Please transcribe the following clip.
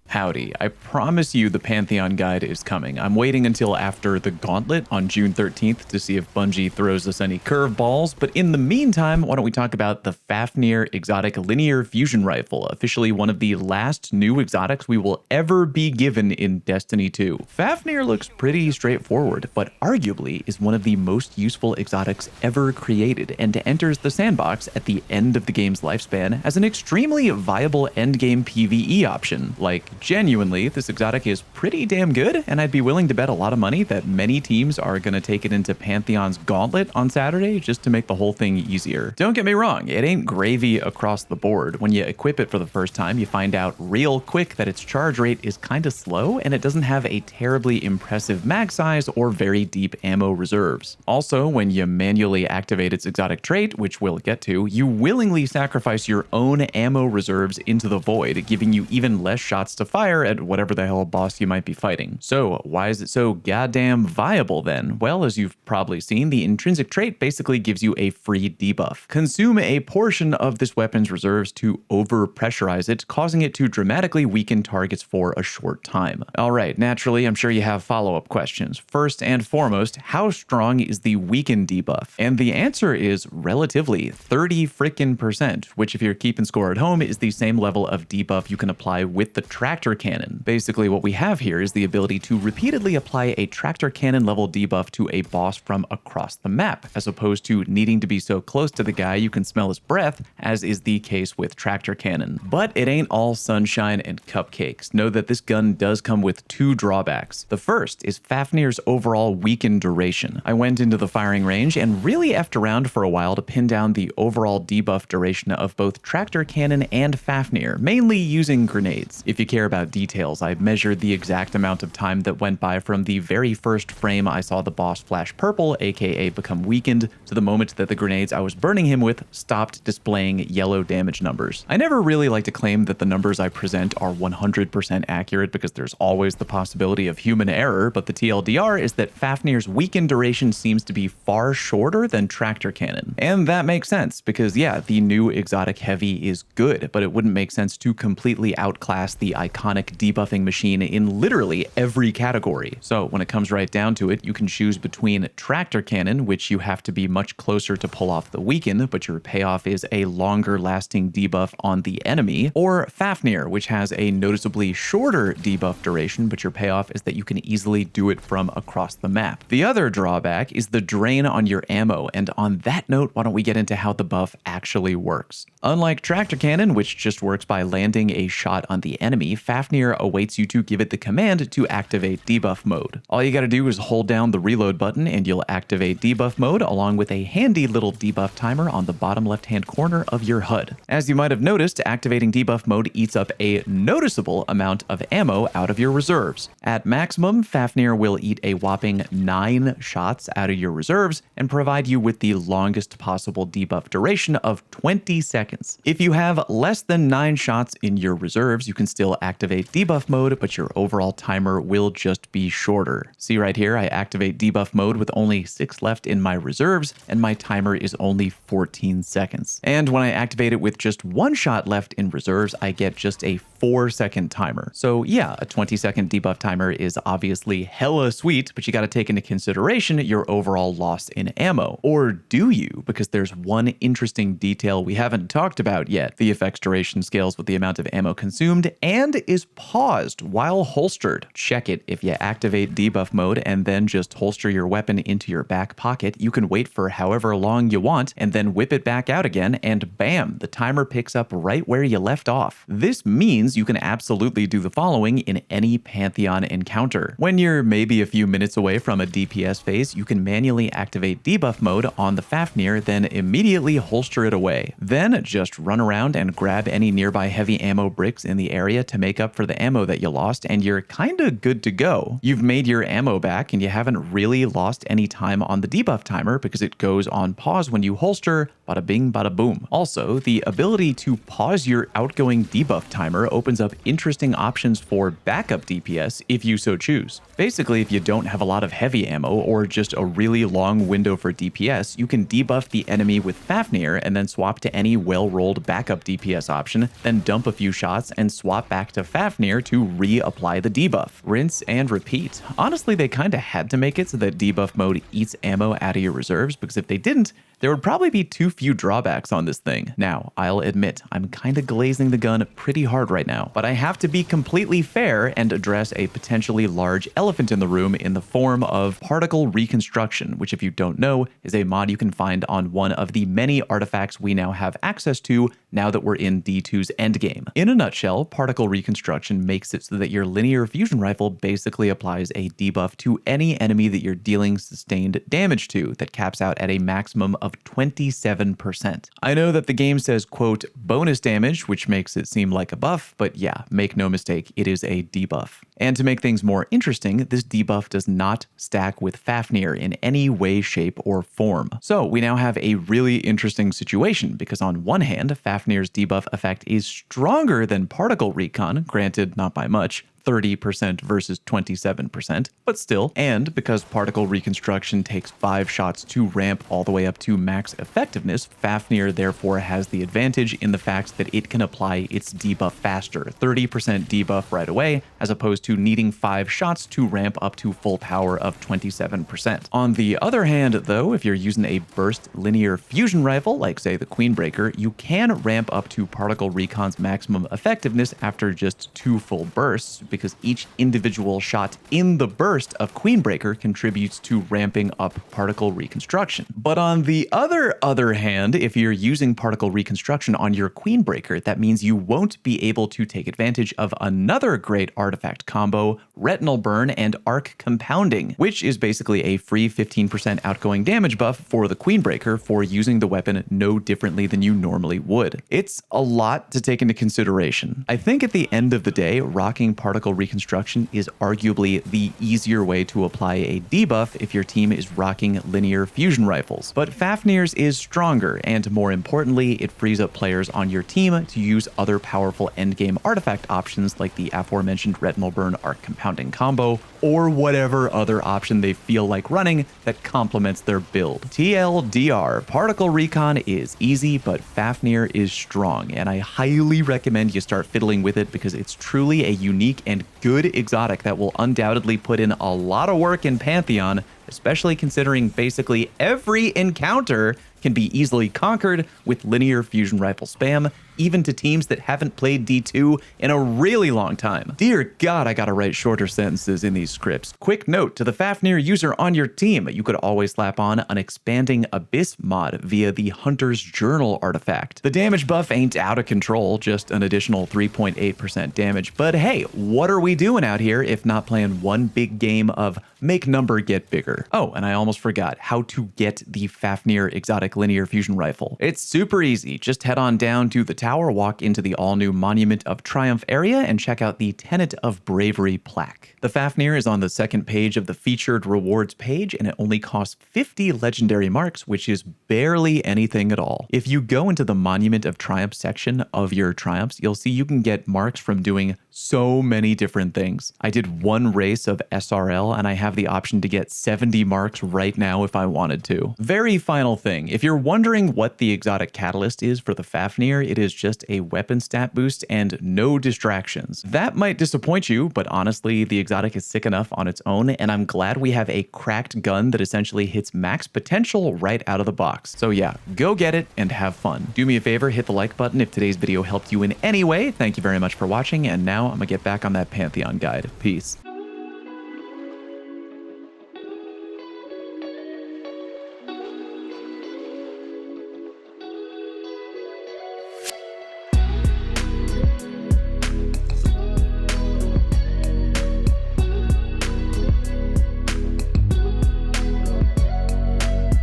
Howdy, I promise you the Pantheon guide is coming. I'm waiting until after the Gauntlet on June 13th to see if Bungie throws us any curveballs, but in the meantime, why don't we talk about the FAFNIR Exotic Linear Fusion Rifle, officially one of the last new exotics we will ever be given in Destiny 2. FAFNIR looks pretty straightforward, but arguably is one of the most useful exotics ever created, and enters the sandbox at the end of the game's lifespan as an extremely viable endgame PvE option. Like, genuinely, this exotic is pretty damn good, and I'd be willing to bet a lot of money that many teams are going to take it into Pantheon's Gauntlet on Saturday just to make the whole thing easier. Don't get me wrong, it ain't gravy across the board. When you equip it for the first time, you find out real quick that its charge rate is kinda slow, and it doesn't have a terribly impressive mag size or very deep ammo reserves. Also, when you manually activate its exotic trait, which we'll get to, you willingly sacrifice your own ammo reserves into the void, giving you even less shots to fire at whatever the hell boss you might be fighting. So why is it so goddamn viable then? Well, as you've probably seen, the intrinsic trait basically gives you a free debuff. Consume a portion of this weapon's reserves to over-pressurize it, causing it to dramatically weaken targets for a short time. Alright, naturally, I'm sure you have follow-up questions. First and foremost, how strong is the weaken debuff? And the answer is relatively 30%, which if you're keeping score at home is the same level of debuff you can apply with the tractor cannon. Basically what we have here is the ability to repeatedly apply a tractor cannon level debuff to a boss from across the map, as opposed to needing to be so close to the guy you can smell his breath, as is the case with tractor cannon. But it ain't all sunshine and cupcakes. Know that this gun does come with two drawbacks. The first is FAFNIR's overall weaken duration. I went into the firing range and really effed around for a while to pin down the overall debuff duration of both tractor cannon and FAFNIR, mainly using grenades. If you care about details, I measured the exact amount of time that went by from the very first frame I saw the boss flash purple, aka become weakened, to the moment that the grenades I was burning him with stopped displaying yellow damage numbers. I never really like to claim that the numbers I present are 100% accurate because there's always the possibility of human error, but the TLDR is that FAFNIR's weaken duration seems to be far shorter than tractor cannon. And that makes sense, because yeah, the new exotic heavy is good, but it wouldn't make sense to completely outclass the iconic debuffing machine in literally every category. So when it comes right down to it, you can choose between tractor cannon, which you have to be much closer to pull off the weaken, but your payoff is a longer lasting debuff on the enemy, or FAFNIR, which has a noticeably shorter debuff duration, but your payoff is that you can easily do it from across the map. The other drawback is the drain on your ammo, and on that note, why don't we get into how the buff actually works. Unlike tractor cannon, which just works by landing a shot on the enemy, FAFNIR awaits you to give it the command to activate debuff mode. All you gotta do is hold down the reload button and you'll activate debuff mode along with a handy little debuff timer on the bottom left-hand corner of your HUD. As you might have noticed, activating debuff mode eats up a noticeable amount of ammo out of your reserves. At maximum, FAFNIR will eat a whopping 9 shots out of your reserves and provide you with the longest possible debuff duration of 20 seconds. If you have less than 9 shots in your reserves, you can still activate debuff mode, but your overall timer will just be shorter. See right here, I activate debuff mode with only 6 left in my reserves, and my timer is only 14 seconds. And when I activate it with just 1 shot left in reserves, I get just a 4-second timer. So yeah, a 20-second debuff timer is obviously hella sweet, but you gotta take into consideration your overall loss in ammo. Or do you? Because there's one interesting detail we haven't talked about yet. The effect's duration scales with the amount of ammo consumed and is paused while holstered. Check it. If you activate debuff mode and then just holster your weapon into your back pocket, you can wait for however long you want and then whip it back out again, and bam, the timer picks up right where you left off. This means you can absolutely do the following in any Pantheon encounter. When you're maybe a few minutes away from a DPS phase, you can manually activate debuff mode on the FAFNIR, then immediately holster it away. Then just run around and grab any nearby heavy ammo bricks in the area to make up for the ammo that you lost, and you're kinda good to go. You've made your ammo back and you haven't really lost any time on the debuff timer because it goes on pause when you holster, bada bing bada boom. Also, the ability to pause your outgoing debuff timer opens up interesting options for backup DPS if you so choose. Basically, if you don't have a lot of heavy ammo or just a really long window for DPS, you can debuff the enemy with FAFNIR and then swap to any well-rolled backup DPS option, then dump a few shots and swap back to FAFNIR to reapply the debuff. Rinse and repeat. Honestly, they kinda had to make it so that debuff mode eats ammo out of your reserves, because if they didn't, there would probably be too few drawbacks on this thing. Now, I'll admit, I'm kinda glazing the gun pretty hard right now, but I have to be completely fair and address a potentially large elephant in the room in the form of particle reconstruction, which, if you don't know, is a mod you can find on one of the many artifacts we now have access to now that we're in D2's endgame. In a nutshell, particle reconstruction makes it so that your linear fusion rifle basically applies a debuff to any enemy that you're dealing sustained damage to that caps out at a maximum of 27%. I know that the game says, quote, bonus damage, which makes it seem like a buff, but yeah, make no mistake, it is a debuff. And to make things more interesting, this debuff does not stack with FAFNIR in any way, shape, or form. So we now have a really interesting situation, because on one hand, FAFNIR's debuff effect is stronger than Particle Recon, granted not by much, 30% versus 27%, but still, and because particle reconstruction takes 5 shots to ramp all the way up to max effectiveness, FAFNIR therefore has the advantage in the fact that it can apply its debuff faster, 30% debuff right away, as opposed to needing 5 shots to ramp up to full power of 27%. On the other hand, though, if you're using a burst linear fusion rifle, like say the Queenbreaker, you can ramp up to Particle Recon's maximum effectiveness after just 2 full bursts, because each individual shot in the burst of Queenbreaker contributes to ramping up particle reconstruction. But on the other hand, if you're using particle reconstruction on your Queenbreaker, that means you won't be able to take advantage of another great artifact combo, Retinal Burn and Arc Compounding, which is basically a free 15% outgoing damage buff for the Queenbreaker for using the weapon no differently than you normally would. It's a lot to take into consideration. I think at the end of the day, rocking particle reconstruction is arguably the easier way to apply a debuff if your team is rocking linear fusion rifles. But FAFNIR's is stronger, and more importantly, it frees up players on your team to use other powerful endgame artifact options like the aforementioned Retinal Burn Arc Compounding combo, or whatever other option they feel like running that complements their build. TLDR, Particle Recon is easy, but FAFNIR is strong, and I highly recommend you start fiddling with it because it's truly a unique and good exotic that will undoubtedly put in a lot of work in Pantheon, especially considering basically every encounter can be easily conquered with linear fusion rifle spam, even to teams that haven't played D2 in a really long time. Dear God, I gotta write shorter sentences in these scripts. Quick note to the FAFNIR user on your team, you could always slap on an Expanding Abyss mod via the Hunter's Journal artifact. The damage buff ain't out of control, just an additional 3.8% damage, but hey, what are we doing out here if not playing one big game of make number get bigger? Oh, and I almost forgot how to get the FAFNIR Exotic Linear Fusion Rifle. It's super easy. Just head on down to the tower, walk into the all-new Monument of Triumph area, and check out the Tenet of Bravery plaque. The FAFNIR is on the second page of the featured rewards page, and it only costs 50 legendary marks, which is barely anything at all. If you go into the Monument of Triumph section of your triumphs, you'll see you can get marks from doing so many different things. I did one race of SRL, and I have the option to get 70 marks right now if I wanted to. Very final thing, if you're wondering what the exotic catalyst is for the FAFNIR, it is just a weapon stat boost and no distractions. That might disappoint you, but honestly, the exotic is sick enough on its own, and I'm glad we have a cracked gun that essentially hits max potential right out of the box. So yeah, go get it and have fun. Do me a favor, hit the like button if today's video helped you in any way. Thank you very much for watching, and now I'm gonna get back on that Pantheon guide. Peace.